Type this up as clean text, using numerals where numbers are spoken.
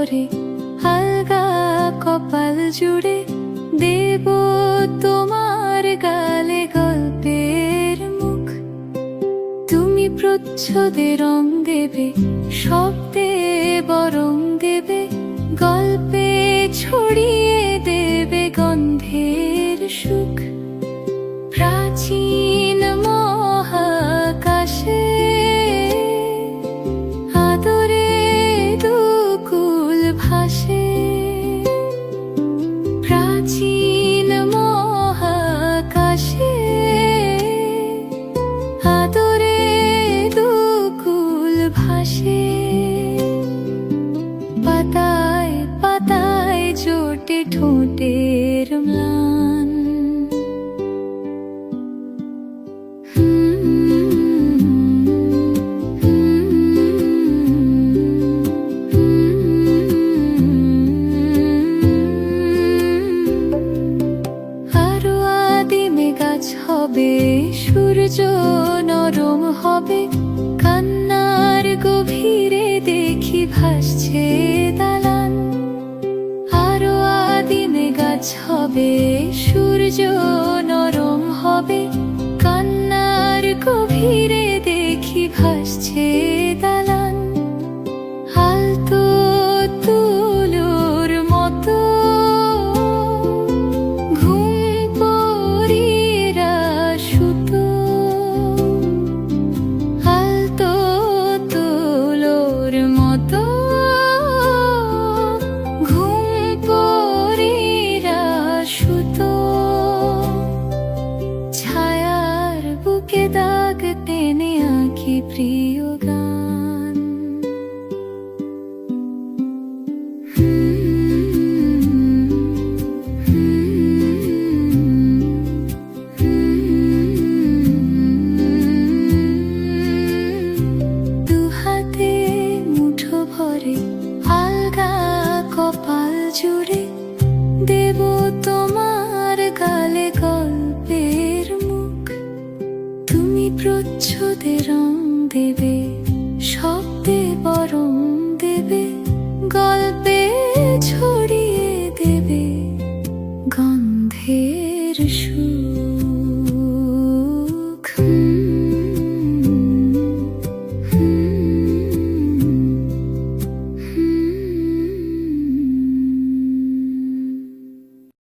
ভরে আলগা কপাল জুড়ে দেব তোমার গালে গল্পের মুখ। তুমি প্রচ্ছদে রং দেবে, শব্দে বরং দেবে, গল্পে ছড়িয়ে দেবে গন্ধের সুখ। প্রাচীন মহাকাশে আদরে দুকুল ভাসে, প্রাচীন মহাকাশে আদরে দুকুল ভাসে। পাতায় পাতায় জোটে ঠোঁটের ম্লান, হবে সূর্য নরম হবে, কান্নার গভীরে দেখি ভাসছে দালান। আরো আদিমে গাছ হবে, সূর্য নরম হবে, কান্নার গভীরে দেখি ভাসছে দালান। আলতো তুলোর মতো দাগ টেনে আঁকি প্রিয় গান। দুহাতে মুঠো ভরে আলগা কপাল জুড়ে দেব তোমার গালে গল্পের মুখ। তুমি প্রচ্ছদে রং দেবে,